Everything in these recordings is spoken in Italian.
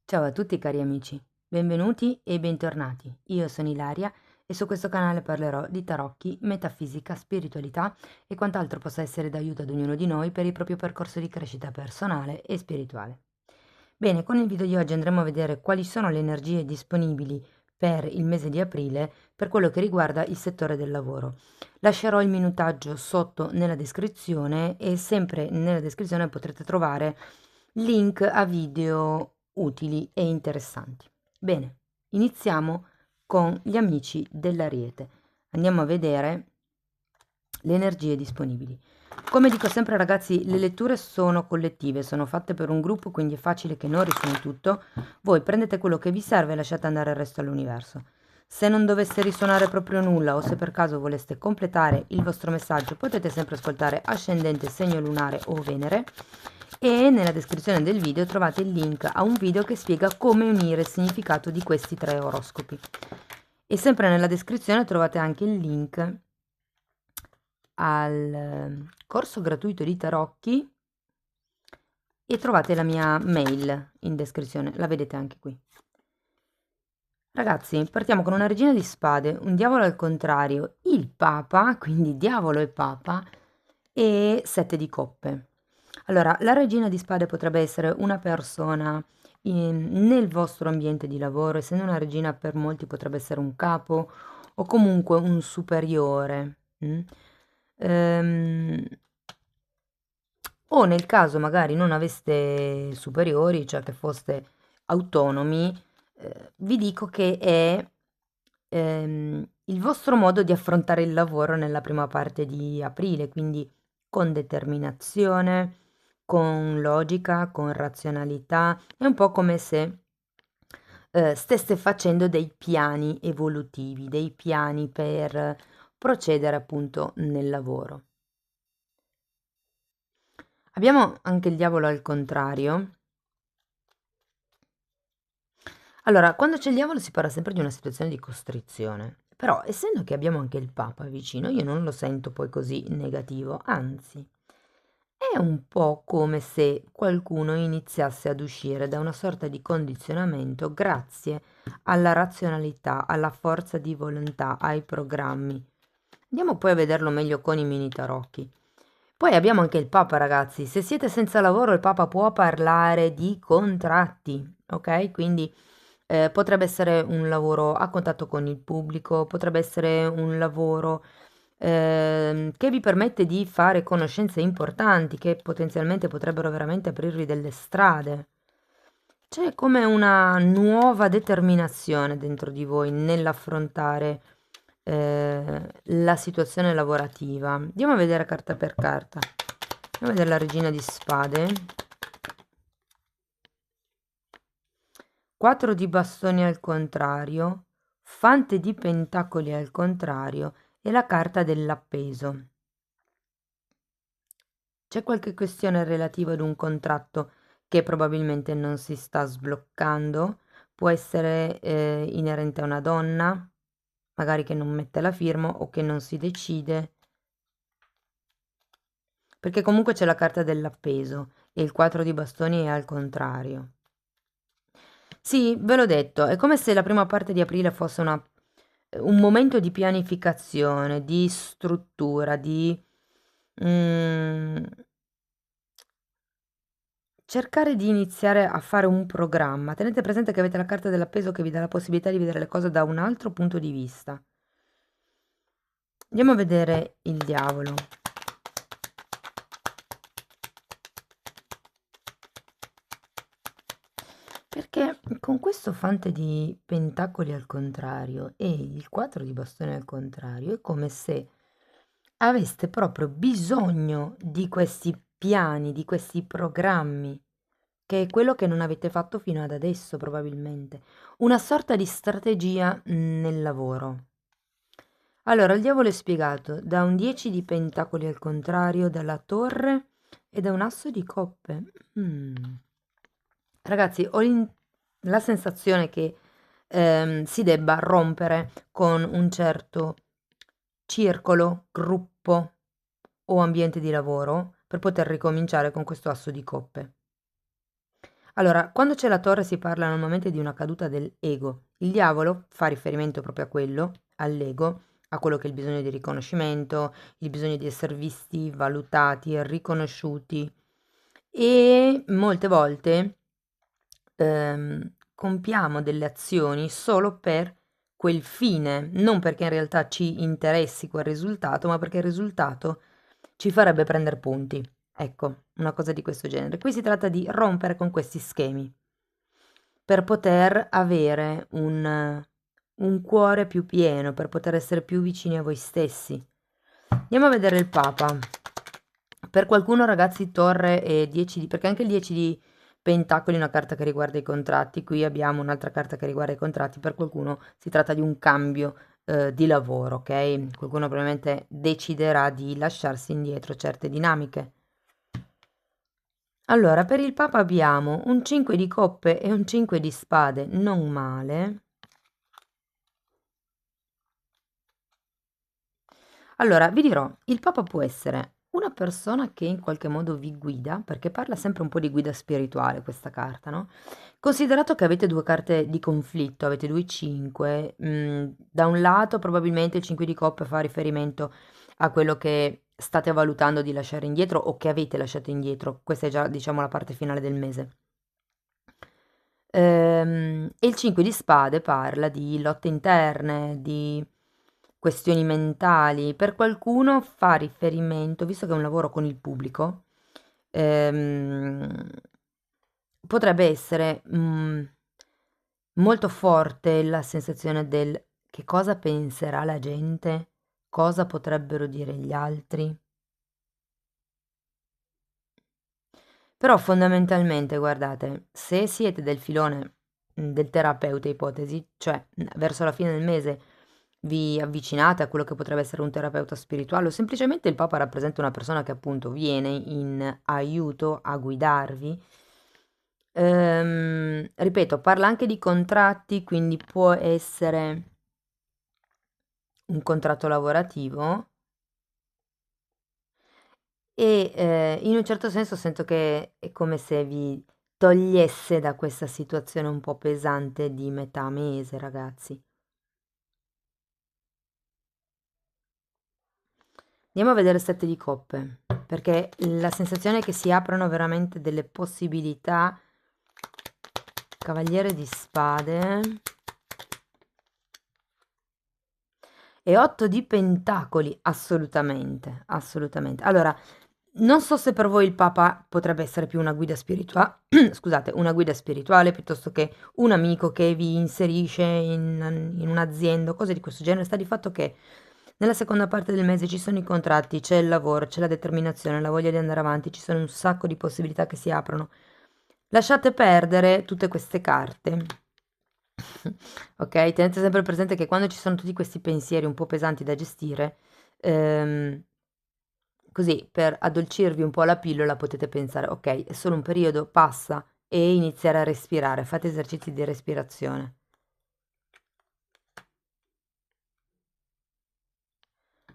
Ciao a tutti cari amici, benvenuti e bentornati. Io sono Ilaria e su questo canale parlerò di tarocchi, metafisica, spiritualità e quant'altro possa essere d'aiuto ad ognuno di noi per il proprio percorso di crescita personale e spirituale. Bene, con il video di oggi andremo a vedere quali sono le energie disponibili per il mese di aprile per quello che riguarda il settore del lavoro. Lascerò il minutaggio sotto nella descrizione e sempre nella descrizione potrete trovare link a video utili e interessanti. Bene, iniziamo con gli amici dell'Ariete. Andiamo a vedere le energie disponibili. Come dico sempre ragazzi, le letture sono collettive, sono fatte per un gruppo, quindi è facile che non risuoni tutto. Voi prendete quello che vi serve e lasciate andare il resto all'universo. Se non dovesse risuonare proprio nulla o se per caso voleste completare il vostro messaggio, potete sempre ascoltare ascendente, segno lunare o Venere, e nella descrizione del video trovate il link a un video che spiega come unire il significato di questi tre oroscopi. E sempre nella descrizione trovate anche il link al corso gratuito di tarocchi e trovate la mia mail in descrizione, la vedete anche qui. Ragazzi, partiamo con una regina di spade, un diavolo al contrario, il papa, quindi diavolo e papa, e 7 di coppe. Allora, la regina di spade potrebbe essere una persona nel vostro ambiente di lavoro, essendo una regina per molti potrebbe essere un capo o comunque un superiore. Ehm, o nel caso magari non aveste superiori, cioè che foste autonomi, vi dico che è il vostro modo di affrontare il lavoro nella prima parte di aprile, quindi con determinazione, con logica, con razionalità, è un po' come se steste facendo dei piani evolutivi, dei piani per procedere appunto nel lavoro. Abbiamo anche il diavolo al contrario. Allora, quando c'è il diavolo si parla sempre di una situazione di costrizione, però essendo che abbiamo anche il Papa vicino, io non lo sento poi così negativo, anzi, è un po' come se qualcuno iniziasse ad uscire da una sorta di condizionamento grazie alla razionalità, alla forza di volontà, ai programmi. Andiamo poi a vederlo meglio con i mini tarocchi. Poi abbiamo anche il Papa, ragazzi. Se siete senza lavoro, il Papa può parlare di contratti, ok? Quindi potrebbe essere un lavoro a contatto con il pubblico, potrebbe essere un lavoro che vi permette di fare conoscenze importanti che potenzialmente potrebbero veramente aprirvi delle strade. C'è come una nuova determinazione dentro di voi nell'affrontare la situazione lavorativa. Andiamo a vedere carta per carta. Andiamo a vedere la regina di spade. 4 di bastoni al contrario, fante di pentacoli al contrario e la carta dell'appeso. C'è qualche questione relativa ad un contratto che probabilmente non si sta sbloccando, può essere inerente a una donna, magari che non mette la firma o che non si decide, perché comunque c'è la carta dell'appeso e il 4 di bastoni è al contrario. Sì, ve l'ho detto, è come se la prima parte di aprile fosse un momento di pianificazione, di struttura, di mm, cercare di iniziare a fare un programma. Tenete presente che avete la carta dell'appeso che vi dà la possibilità di vedere le cose da un altro punto di vista. Andiamo a vedere il diavolo. Perché con questo fante di pentacoli al contrario e il 4 di bastone al contrario è come se aveste proprio bisogno di questi piani, di questi programmi, che è quello che non avete fatto fino ad adesso probabilmente. Una sorta di strategia nel lavoro. Allora, il diavolo è spiegato da un 10 di pentacoli al contrario, dalla torre e da un asso di coppe. Mm. Ragazzi, la sensazione che si debba rompere con un certo circolo, gruppo o ambiente di lavoro per poter ricominciare con questo asso di coppe. Allora, quando c'è la torre si parla normalmente di una caduta dell'ego. Il diavolo fa riferimento proprio a quello, all'ego, a quello che è il bisogno di riconoscimento, il bisogno di essere visti, valutati, riconosciuti e molte volte compiamo delle azioni solo per quel fine, non perché in realtà ci interessi quel risultato, ma perché il risultato ci farebbe prendere punti. Ecco, una cosa di questo genere. Qui si tratta di rompere con questi schemi per poter avere un cuore più pieno, per poter essere più vicini a voi stessi. Andiamo a vedere il Papa. Per qualcuno, ragazzi, torre e 10 di... perché anche il 10 di pentacoli è una carta che riguarda i contratti. Qui abbiamo un'altra carta che riguarda i contratti. Per qualcuno si tratta di un cambio di lavoro, ok? Qualcuno probabilmente deciderà di lasciarsi indietro certe dinamiche. Allora, per il Papa abbiamo un 5 di coppe e un 5 di spade, non male. Allora, vi dirò, il Papa può essere una persona che in qualche modo vi guida, perché parla sempre un po' di guida spirituale questa carta, no? Considerato che avete due carte di conflitto, avete due 5, da un lato probabilmente il 5 di coppe fa riferimento a quello che state valutando di lasciare indietro o che avete lasciato indietro, questa è già diciamo la parte finale del mese. E il 5 di spade parla di lotte interne, di questioni mentali. Per qualcuno fa riferimento, visto che è un lavoro con il pubblico, ehm, potrebbe essere molto forte la sensazione del che cosa penserà la gente, cosa potrebbero dire gli altri. Però fondamentalmente, guardate, se siete del filone del terapeuta ipotesi, cioè verso la fine del mese vi avvicinate a quello che potrebbe essere un terapeuta spirituale o semplicemente il Papa rappresenta una persona che appunto viene in aiuto a guidarvi. Ripeto, parla anche di contratti, quindi può essere un contratto lavorativo e in un certo senso sento che è come se vi togliesse da questa situazione un po' pesante di metà mese, ragazzi. Andiamo a vedere il 7 di coppe, perché la sensazione è che si aprono veramente delle possibilità. Cavaliere di spade e 8 di pentacoli, assolutamente, assolutamente. Allora, non so se per voi il Papa potrebbe essere più una guida spirituale, scusate, una guida spirituale piuttosto che un amico che vi inserisce in un'azienda, cose di questo genere. Sta di fatto che nella seconda parte del mese ci sono i contratti, c'è il lavoro, c'è la determinazione, la voglia di andare avanti, ci sono un sacco di possibilità che si aprono. Lasciate perdere tutte queste carte. Ok, tenete sempre presente che quando ci sono tutti questi pensieri un po' pesanti da gestire, ehm, così per addolcirvi un po' la pillola potete pensare, ok, è solo un periodo, passa e iniziare a respirare, fate esercizi di respirazione.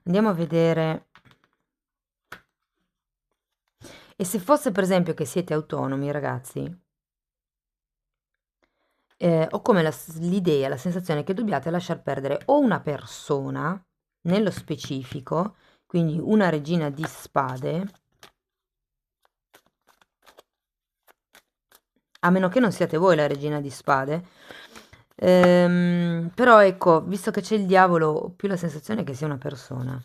Andiamo a vedere. E se fosse per esempio che siete autonomi, ragazzi, ho come l'idea, la sensazione che dobbiate lasciar perdere o una persona, nello specifico, quindi una regina di spade, a meno che non siate voi la regina di spade. Però ecco, visto che c'è il diavolo, ho più la sensazione che sia una persona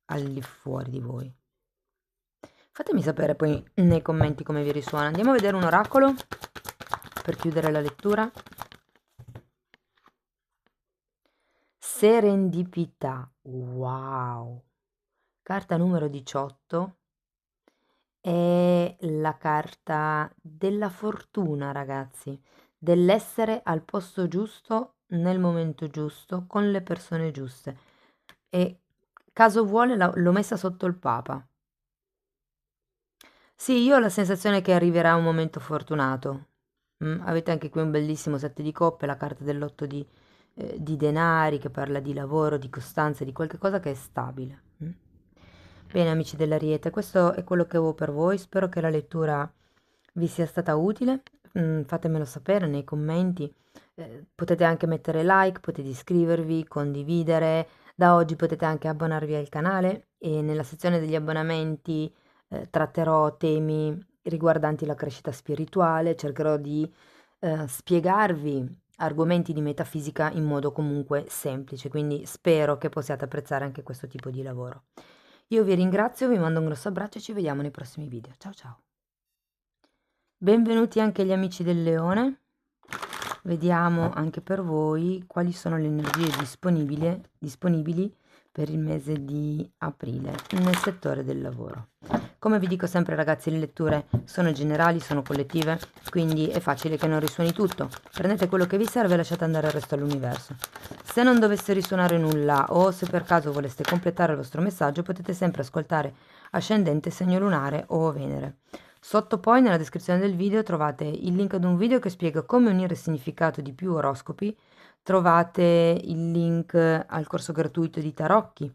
al di fuori di voi. Fatemi sapere poi nei commenti come vi risuona. Andiamo a vedere un oracolo per chiudere la lettura. Serendipità. Wow. Carta numero 18. È la carta della fortuna, ragazzi, dell'essere al posto giusto, nel momento giusto, con le persone giuste. E caso vuole l'ho messa sotto il Papa. Sì, io ho la sensazione che arriverà un momento fortunato. Avete anche qui un bellissimo 7 di coppe, la carta dell'otto di denari, che parla di lavoro, di costanza, di qualche cosa che è stabile. Bene, amici dell'Ariete, questo è quello che avevo per voi. Spero che la lettura vi sia stata utile. fatemelo sapere nei commenti. Potete anche mettere like, potete iscrivervi, condividere. Da oggi potete anche abbonarvi al canale e nella sezione degli abbonamenti tratterò temi riguardanti la crescita spirituale, cercherò di spiegarvi argomenti di metafisica in modo comunque semplice, quindi spero che possiate apprezzare anche questo tipo di lavoro. Io vi ringrazio, vi mando un grosso abbraccio e ci vediamo nei prossimi video. Ciao ciao! Benvenuti anche gli amici del leone. Vediamo anche per voi quali sono le energie disponibili per il mese di aprile nel settore del lavoro. Come vi dico sempre ragazzi, le letture sono generali, sono collettive, quindi è facile che non risuoni tutto. Prendete quello che vi serve e lasciate andare il resto all'universo. Se non dovesse risuonare nulla o se per caso voleste completare il vostro messaggio, potete sempre ascoltare ascendente, segno lunare o Venere. Sotto poi nella descrizione del video trovate il link ad un video che spiega come unire il significato di più oroscopi, trovate il link al corso gratuito di Tarocchi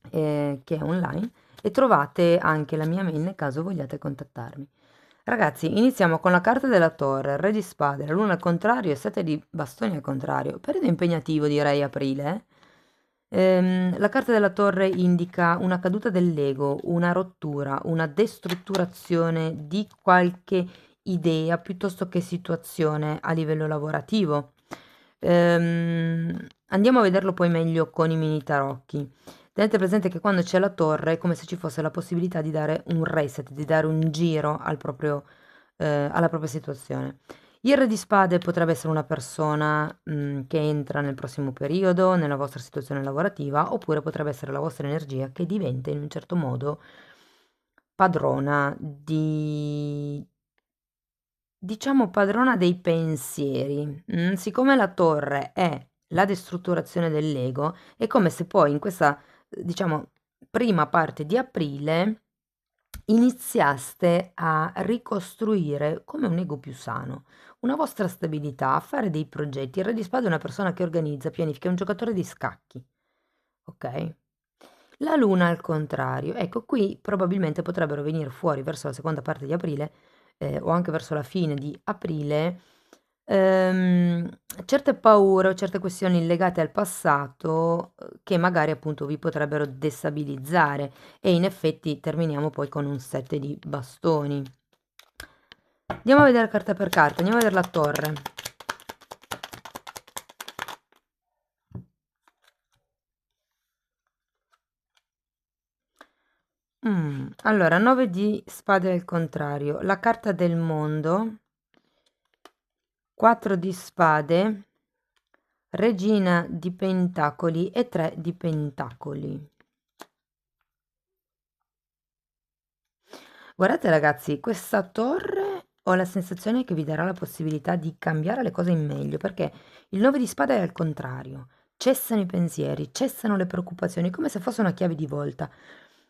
che è online e trovate anche la mia mail nel caso vogliate contattarmi. Ragazzi, iniziamo con la carta della torre, il re di spade, la luna al contrario e 7 di bastoni al contrario. Periodo impegnativo direi aprile, la carta della torre indica una caduta dell'ego, una rottura, una destrutturazione di qualche idea piuttosto che situazione a livello lavorativo. Andiamo a vederlo poi meglio con i mini tarocchi. Tenete presente che quando c'è la torre è come se ci fosse la possibilità di dare un reset, di dare un giro alla propria situazione. Il re di spade potrebbe essere una persona che entra nel prossimo periodo, nella vostra situazione lavorativa, oppure potrebbe essere la vostra energia che diventa in un certo modo padrona diciamo padrona dei pensieri. Siccome la torre è la destrutturazione dell'ego, è come se poi in questa, diciamo, prima parte di aprile iniziaste a ricostruire come un ego più sano, una vostra stabilità, a fare dei progetti. Il re di spade è una persona che organizza, pianifica, è un giocatore di scacchi, ok? La luna al contrario, ecco qui probabilmente potrebbero venire fuori verso la seconda parte di aprile o anche verso la fine di aprile ehm, certe paure o certe questioni legate al passato che magari appunto vi potrebbero destabilizzare e in effetti terminiamo poi con un 7 di bastoni. Andiamo a vedere carta per carta, andiamo a vedere la torre. Allora, 9 di spade al contrario, la carta del mondo, 4 di spade, regina di pentacoli e 3 di pentacoli. Guardate ragazzi, questa torre ho la sensazione che vi darà la possibilità di cambiare le cose in meglio, perché il 9 di spade è al contrario. Cessano i pensieri, cessano le preoccupazioni, come se fosse una chiave di volta.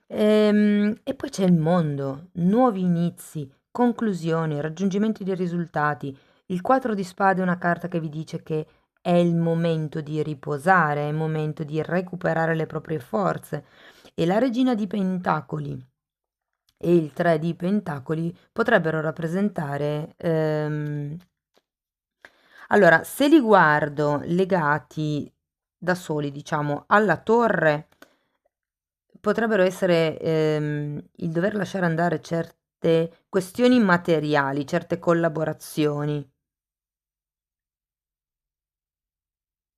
E poi c'è il mondo, nuovi inizi, conclusioni, raggiungimenti di risultati. Il 4 di spade è una carta che vi dice che è il momento di riposare, è il momento di recuperare le proprie forze. E la regina di pentacoli e il 3 di pentacoli potrebbero rappresentare allora, se li guardo legati da soli, diciamo, alla torre, potrebbero essere il dover lasciare andare certe questioni materiali, certe collaborazioni,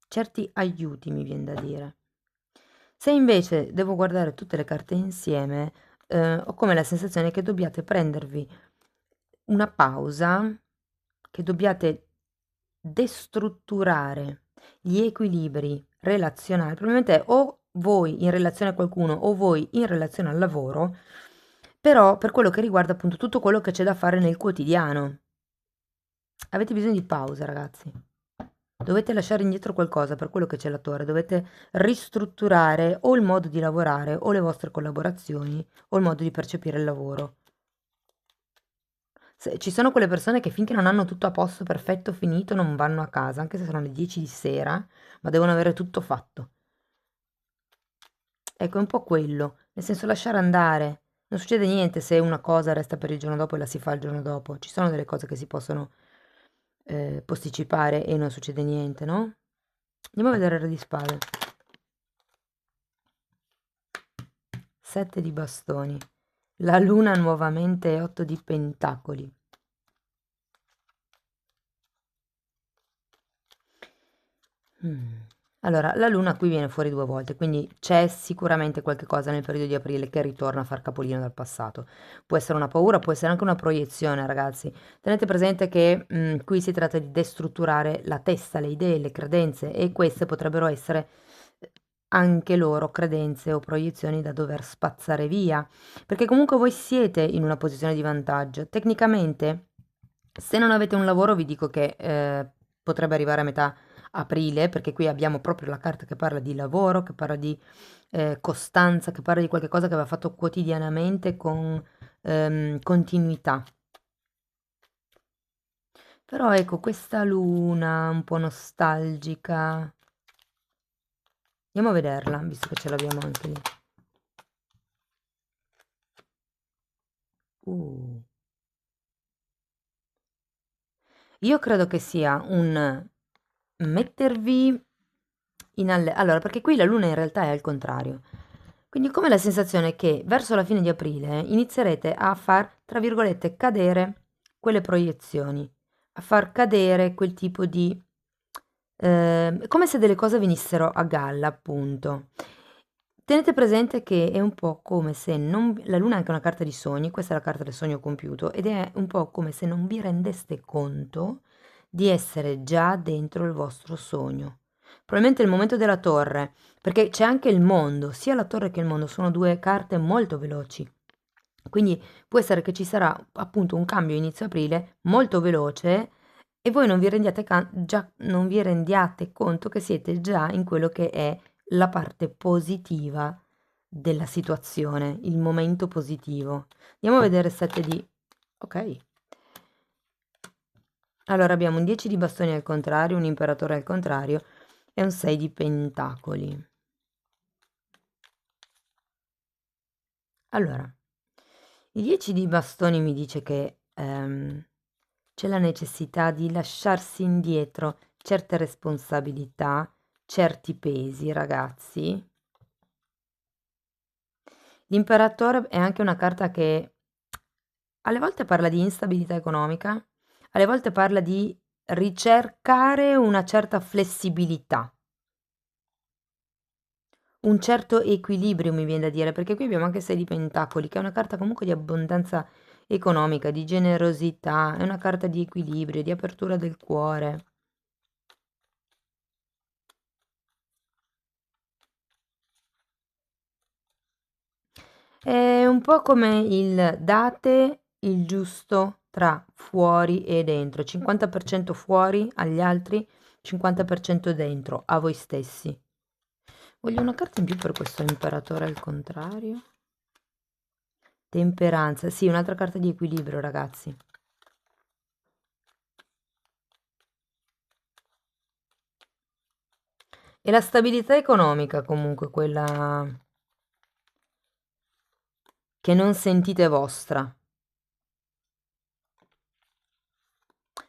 certi aiuti, mi viene da dire. Se invece devo guardare tutte le carte insieme, ho come la sensazione che dobbiate prendervi una pausa, che dobbiate destrutturare gli equilibri relazionali, probabilmente o voi in relazione a qualcuno o voi in relazione al lavoro, però per quello che riguarda appunto tutto quello che c'è da fare nel quotidiano. Avete bisogno di pausa, ragazzi. Dovete lasciare indietro qualcosa per quello che c'è la torre, dovete ristrutturare o il modo di lavorare o le vostre collaborazioni o il modo di percepire il lavoro. Ci sono quelle persone che finché non hanno tutto a posto, perfetto, finito, non vanno a casa, anche se sono le 10 di sera, ma devono avere tutto fatto. Ecco, è un po' quello, nel senso lasciare andare, Non succede niente se una cosa resta per il giorno dopo e la si fa il giorno dopo. Ci sono delle cose che si possono posticipare e non succede niente, no? Andiamo a vedere il re di spade. 7 di bastoni. La luna nuovamente 8 di pentacoli. Allora, la luna qui viene fuori 2 volte, quindi c'è sicuramente qualche cosa nel periodo di aprile che ritorna a far capolino dal passato. Può essere una paura, può essere anche una proiezione, ragazzi. Tenete presente che qui si tratta di destrutturare la testa, le idee, le credenze e queste potrebbero essere anche loro credenze o proiezioni da dover spazzare via, perché comunque voi siete in una posizione di vantaggio. Tecnicamente, se non avete un lavoro, vi dico che potrebbe arrivare a metà aprile, perché qui abbiamo proprio la carta che parla di lavoro, che parla di costanza, che parla di qualche cosa che va fatto quotidianamente con continuità. Però ecco, questa luna un po' nostalgica. Andiamo a vederla, visto che ce l'abbiamo anche lì. Io credo che sia un mettervi allora, perché qui la luna in realtà è al contrario. Quindi come la sensazione che verso la fine di aprile inizierete a far, tra virgolette, cadere quelle proiezioni, a far cadere quel tipo di come se delle cose venissero a galla, appunto. Tenete presente che è un po' come se non la luna è anche una carta di sogni, questa è la carta del sogno compiuto, ed è un po' come se non vi rendeste conto di essere già dentro il vostro sogno. Probabilmente il momento della torre, perché c'è anche il mondo, sia la torre che il mondo sono 2 carte molto veloci. Quindi può essere che ci sarà appunto un cambio inizio aprile molto veloce e voi non vi rendiate conto che siete già in quello che è la parte positiva della situazione, il momento positivo. Andiamo a vedere 7 di... Ok. Allora abbiamo un 10 di bastoni al contrario, un imperatore al contrario e un 6 di pentacoli. Allora, il 10 di bastoni mi dice che c'è la necessità di lasciarsi indietro certe responsabilità, certi pesi, ragazzi. L'imperatore è anche una carta che alle volte parla di instabilità economica, alle volte parla di ricercare una certa flessibilità, un certo equilibrio mi viene da dire, perché qui abbiamo anche 6 di pentacoli, che è una carta comunque di abbondanza economica, di generosità, è una carta di equilibrio, di apertura del cuore. È un po' come il date il giusto tra fuori e dentro, 50% fuori agli altri, 50% dentro, a voi stessi. Voglio una carta in più per questo imperatore al contrario. Temperanza, sì, un'altra carta di equilibrio, ragazzi. E la stabilità economica, comunque, quella che non sentite vostra.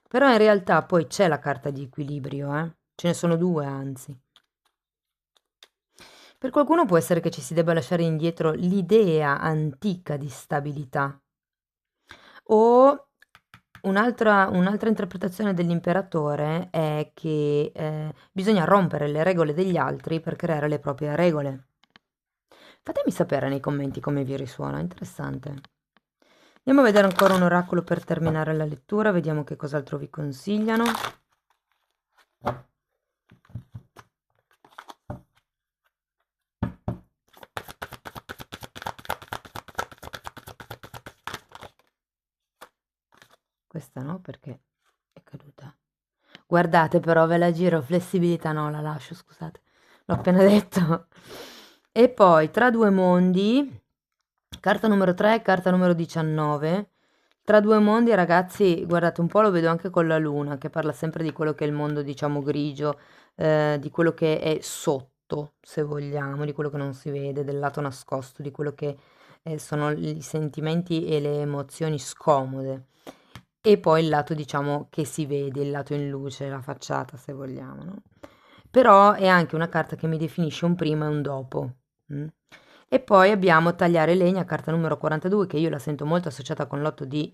Però in realtà poi c'è la carta di equilibrio, ce ne sono 2, anzi. Per qualcuno può essere che ci si debba lasciare indietro l'idea antica di stabilità. O un'altra interpretazione dell'imperatore è che bisogna rompere le regole degli altri per creare le proprie regole. Fatemi sapere nei commenti come vi risuona, interessante. Andiamo a vedere ancora un oracolo per terminare la lettura, vediamo che cos'altro vi consigliano. Questa no, perché è caduta. Guardate però, ve la giro, flessibilità no, la lascio, scusate, l'ho appena detto. E poi, tra 2 mondi, carta numero 3, carta numero 19. Tra 2 mondi, ragazzi, guardate, un po' lo vedo anche con la luna, che parla sempre di quello che è il mondo, diciamo, grigio, di quello che è sotto, se vogliamo, di quello che non si vede, del lato nascosto, di quello che sono i sentimenti e le emozioni scomode. E poi il lato, diciamo, che si vede, il lato in luce, la facciata, se vogliamo, no? Però è anche una carta che mi definisce un prima e un dopo. Mm? E poi abbiamo tagliare legna, carta numero 42, che io la sento molto associata con l'otto di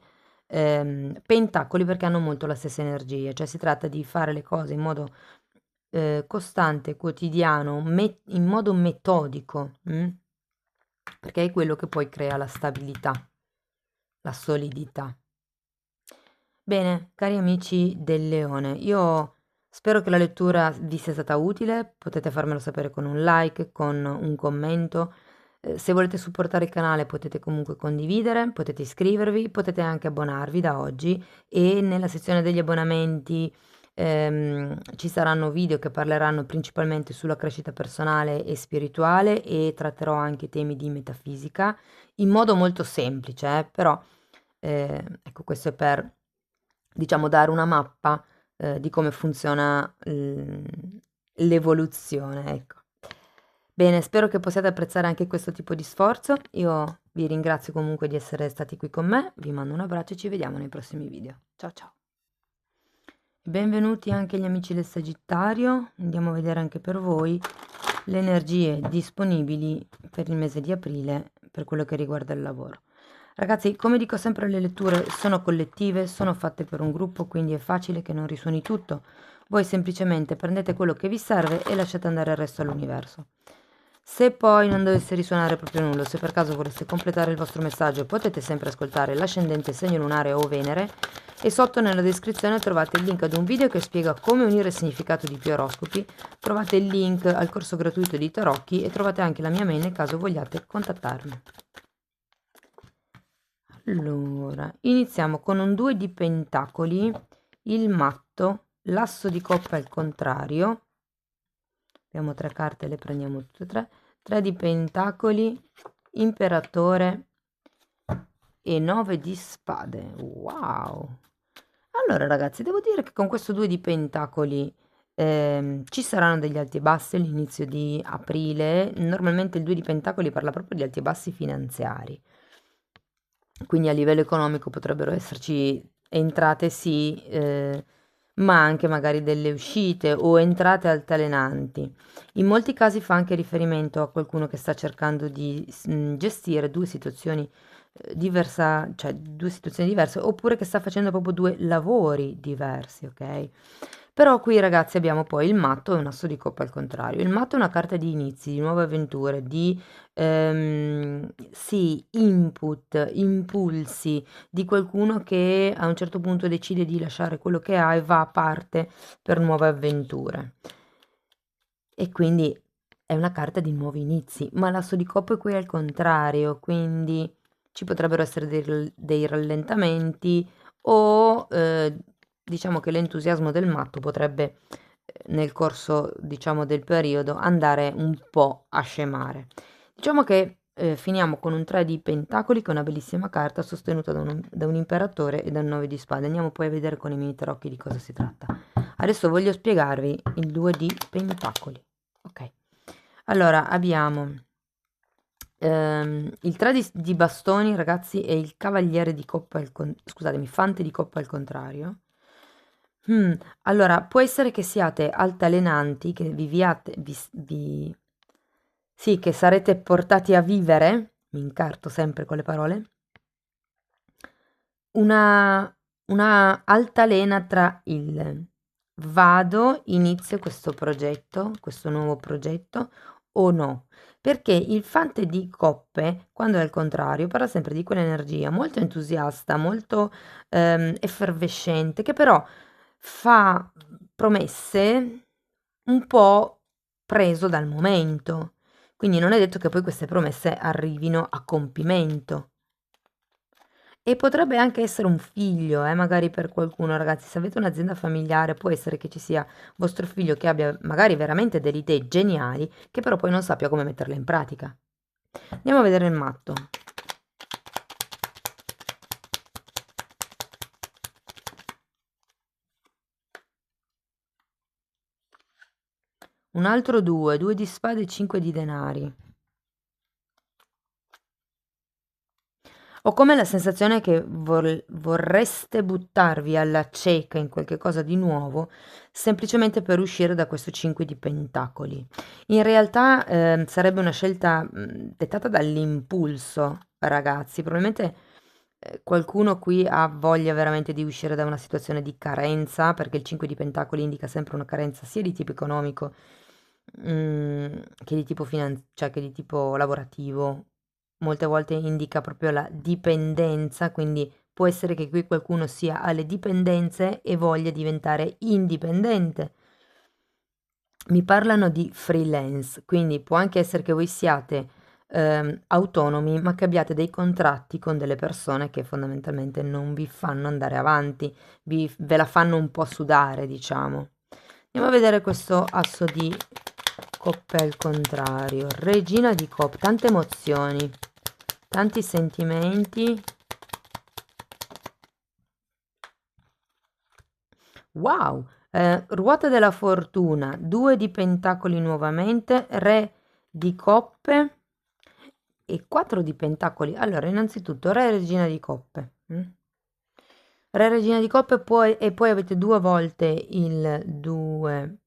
pentacoli perché hanno molto la stessa energia, cioè si tratta di fare le cose in modo costante, quotidiano, in modo metodico, perché è quello che poi crea la stabilità, la solidità. Bene, cari amici del Leone, io spero che la lettura vi sia stata utile, potete farmelo sapere con un like, con un commento. Se volete supportare il canale potete comunque condividere, potete iscrivervi, potete anche abbonarvi da oggi e nella sezione degli abbonamenti ci saranno video che parleranno principalmente sulla crescita personale e spirituale e tratterò anche temi di metafisica in modo molto semplice, però ecco, questo è per, diciamo, dare una mappa di come funziona l'evoluzione, ecco. Bene, spero che possiate apprezzare anche questo tipo di sforzo. Io vi ringrazio comunque di essere stati qui con me, vi mando un abbraccio e ci vediamo nei prossimi video. Ciao ciao! Benvenuti anche gli amici del Sagittario, andiamo a vedere anche per voi le energie disponibili per il mese di aprile per quello che riguarda il lavoro. Ragazzi, come dico sempre, le letture sono collettive, sono fatte per un gruppo, quindi è facile che non risuoni tutto. Voi semplicemente prendete quello che vi serve e lasciate andare il resto all'universo. Se poi non dovesse risuonare proprio nulla, se per caso voleste completare il vostro messaggio, potete sempre ascoltare l'ascendente, segno lunare o Venere e sotto nella descrizione trovate il link ad un video che spiega come unire il significato di più oroscopi, trovate il link al corso gratuito di Tarocchi e trovate anche la mia mail nel caso vogliate contattarmi. Allora, iniziamo con un 2 di pentacoli, il matto, l'asso di coppa al contrario. Abbiamo 3 carte, le prendiamo tutte e 3. 3 di pentacoli, imperatore e 9 di spade. Wow! Allora ragazzi, devo dire che con questo 2 di pentacoli ci saranno degli alti e bassi all'inizio di aprile. Normalmente il 2 di pentacoli parla proprio di alti e bassi finanziari. Quindi a livello economico potrebbero esserci entrate sì, ma anche magari delle uscite o entrate altalenanti. In molti casi fa anche riferimento a qualcuno che sta cercando di gestire due situazioni cioè due situazioni diverse, oppure che sta facendo proprio due lavori diversi, ok? Però qui ragazzi abbiamo poi il matto e un asso di coppa al contrario. Il matto è una carta di inizi, di nuove avventure, di sì, input, impulsi di qualcuno che a un certo punto decide di lasciare quello che ha e va a parte per nuove avventure. E quindi è una carta di nuovi inizi, ma l'asso di coppa è qui al contrario, quindi ci potrebbero essere dei rallentamenti o diciamo che l'entusiasmo del matto potrebbe nel corso, diciamo, del periodo andare un po' a scemare. Diciamo che finiamo con un 3 di pentacoli, che è una bellissima carta sostenuta da un imperatore e da un 9 di spade. Andiamo poi a vedere con i miei tarocchi di cosa si tratta. Adesso voglio spiegarvi il 2 di pentacoli. Ok, allora abbiamo il 3 di bastoni, ragazzi, e il cavaliere di coppa scusatemi, fante di coppa al contrario. Allora, può essere che siate altalenanti, che sì, che sarete portati a vivere, mi incarto sempre con le parole, una altalena tra il vado, inizio questo progetto, questo nuovo progetto o no. Perché il fante di coppe, quando è al contrario, parla sempre di quell'energia molto entusiasta, molto effervescente, che però fa promesse un po' preso dal momento. Quindi non è detto che poi queste promesse arrivino a compimento. E potrebbe anche essere un figlio, magari per qualcuno, ragazzi. Se avete un'azienda familiare, può essere che ci sia vostro figlio che abbia magari veramente delle idee geniali, che però poi non sappia come metterle in pratica. Andiamo a vedere il matto. Un altro 2, 2 di spade e 5 di denari. Ho come la sensazione che vorreste buttarvi alla cieca in qualche cosa di nuovo, semplicemente per uscire da questo 5 di pentacoli. In realtà sarebbe una scelta dettata dall'impulso, ragazzi. Probabilmente qualcuno qui ha voglia veramente di uscire da una situazione di carenza, perché il 5 di pentacoli indica sempre una carenza sia di tipo economico che di tipo cioè che di tipo lavorativo. Molte volte indica proprio la dipendenza, quindi può essere che qui qualcuno sia alle dipendenze e voglia diventare indipendente. Mi parlano di freelance, quindi può anche essere che voi siate autonomi, ma che abbiate dei contratti con delle persone che fondamentalmente non vi fanno andare avanti, ve la fanno un po' sudare, diciamo. Andiamo a vedere questo asso di coppe al contrario. Regina di coppe, tante emozioni, tanti sentimenti. Wow! Ruota della fortuna, 2 di pentacoli nuovamente, re di coppe e 4 di pentacoli. Allora, innanzitutto, re e regina di coppe. Re e regina di coppe e poi avete 2 volte il 2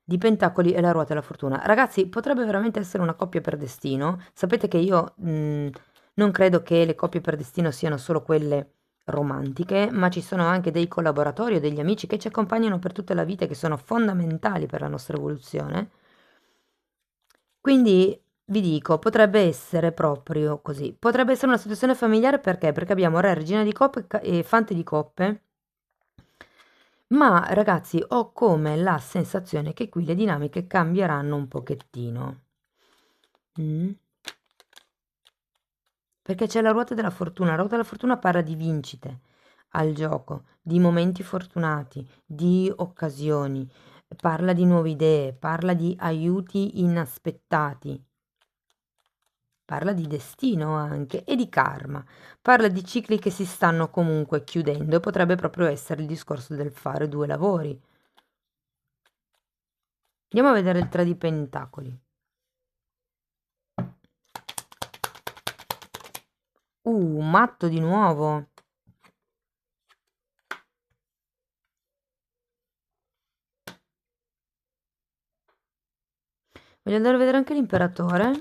di pentacoli e la ruota della fortuna. Ragazzi, potrebbe veramente essere una coppia per destino. Sapete che io non credo che le coppie per destino siano solo quelle romantiche, ma ci sono anche dei collaboratori o degli amici che ci accompagnano per tutta la vita e che sono fondamentali per la nostra evoluzione. Quindi vi dico, potrebbe essere proprio così. Potrebbe essere una situazione familiare perché? Perché abbiamo re, regina di coppe e fante di coppe. Ma ragazzi, ho come la sensazione che qui le dinamiche cambieranno un pochettino. Perché c'è la ruota della fortuna. La ruota della fortuna parla di vincite al gioco, di momenti fortunati, di occasioni, parla di nuove idee, parla di aiuti inaspettati, parla di destino anche e di karma, parla di cicli che si stanno comunque chiudendo e potrebbe proprio essere il discorso del fare 2 lavori. Andiamo a vedere il 3 di pentacoli. Matto di nuovo. Voglio andare a vedere anche l'imperatore.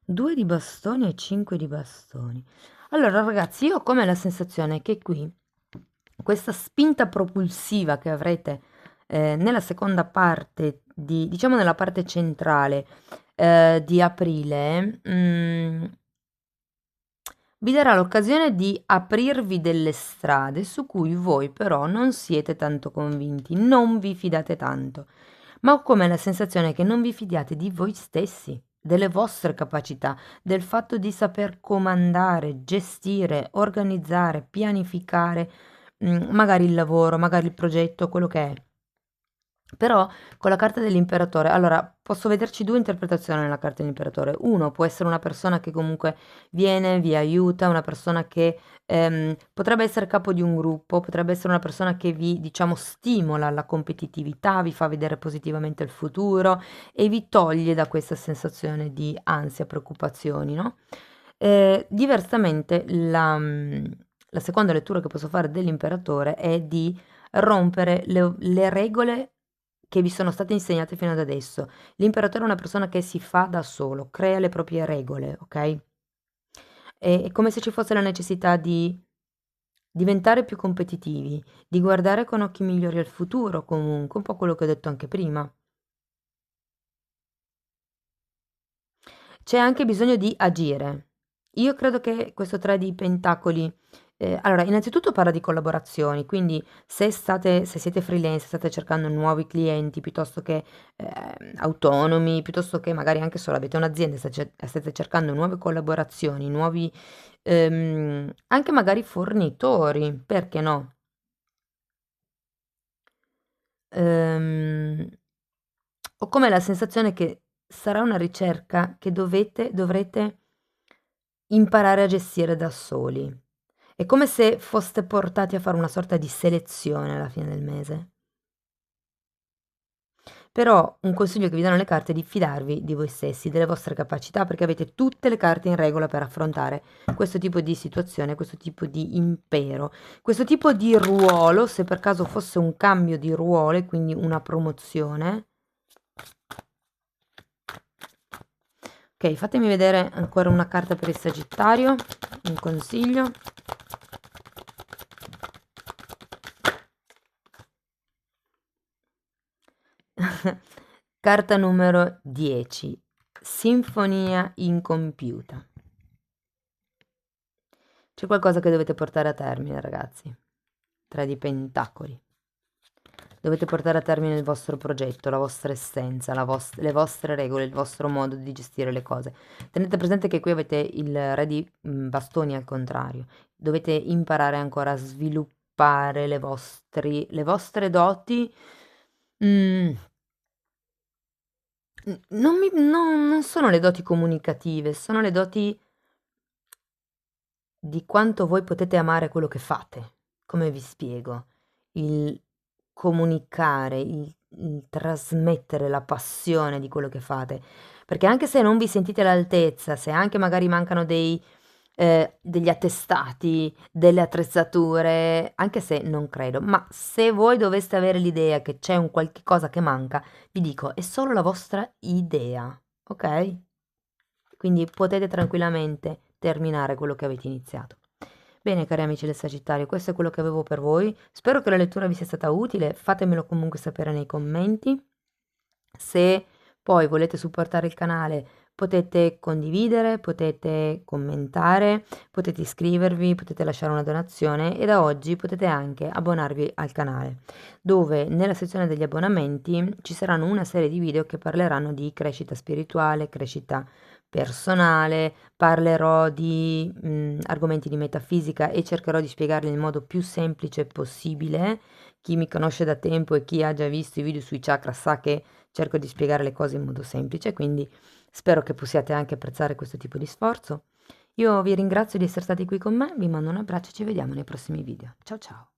Due di bastoni e 5 di bastoni. Allora, ragazzi, io ho come la sensazione che qui questa spinta propulsiva che avrete nella seconda parte diciamo nella parte centrale di aprile, vi darà l'occasione di aprirvi delle strade su cui voi però non siete tanto convinti, non vi fidate tanto, ma ho come la sensazione che non vi fidiate di voi stessi, delle vostre capacità, del fatto di saper comandare, gestire, organizzare, pianificare, magari il lavoro, magari il progetto, quello che è. Però con la carta dell'imperatore, allora posso vederci 2 interpretazioni nella carta dell'imperatore. Uno può essere una persona che comunque viene, vi aiuta, una persona che potrebbe essere capo di un gruppo, potrebbe essere una persona che vi, diciamo, stimola la competitività, vi fa vedere positivamente il futuro e vi toglie da questa sensazione di ansia, preoccupazioni, no? Diversamente la seconda lettura che posso fare dell'imperatore è di rompere le regole che vi sono state insegnate fino ad adesso. L'imperatore è una persona che si fa da solo, crea le proprie regole, ok? È come se ci fosse la necessità di diventare più competitivi, di guardare con occhi migliori al futuro, comunque, un po' quello che ho detto anche prima. C'è anche bisogno di agire. Io credo che questo 3 di pentacoli, allora innanzitutto parla di collaborazioni, quindi se siete freelance, state cercando nuovi clienti piuttosto che autonomi, piuttosto che magari anche solo avete un'azienda e state cercando nuove collaborazioni, nuovi anche magari fornitori, perché no? Ehm, Ho come la sensazione che sarà una ricerca che dovrete imparare a gestire da soli È come se foste portati a fare una sorta di selezione alla fine del mese. Però un consiglio che vi danno le carte è di fidarvi di voi stessi, delle vostre capacità, perché avete tutte le carte in regola per affrontare questo tipo di situazione, questo tipo di impero, questo tipo di ruolo, se per caso fosse un cambio di ruolo e quindi una promozione. Ok, fatemi vedere ancora una carta per il Sagittario, un consiglio. Carta numero 10, Sinfonia incompiuta. C'è qualcosa che dovete portare a termine, ragazzi. 3 di pentacoli. Dovete portare a termine il vostro progetto, la vostra essenza, le vostre regole, il vostro modo di gestire le cose. Tenete presente che qui avete il re di bastoni al contrario. Dovete imparare ancora a sviluppare le vostre doti. Non sono le doti comunicative, sono le doti di quanto voi potete amare quello che fate. Come vi spiego? Il comunicare, il trasmettere la passione di quello che fate. Perché anche se non vi sentite all'altezza, se anche magari mancano degli attestati, delle attrezzature, anche se non credo, ma se voi doveste avere l'idea che c'è un qualche cosa che manca, vi dico, è solo la vostra idea, ok? Quindi potete tranquillamente terminare quello che avete iniziato. Bene, cari amici del Sagittario, questo è quello che avevo per voi. Spero che la lettura vi sia stata utile, fatemelo comunque sapere nei commenti. Se poi volete supportare il canale, potete condividere, potete commentare, potete iscrivervi, potete lasciare una donazione e da oggi potete anche abbonarvi al canale, dove nella sezione degli abbonamenti ci saranno una serie di video che parleranno di crescita spirituale, crescita personale, parlerò di argomenti di metafisica e cercherò di spiegarli nel modo più semplice possibile. Chi mi conosce da tempo e chi ha già visto i video sui chakra sa che cerco di spiegare le cose in modo semplice, quindi spero che possiate anche apprezzare questo tipo di sforzo. Io vi ringrazio di essere stati qui con me, vi mando un abbraccio e ci vediamo nei prossimi video. Ciao ciao!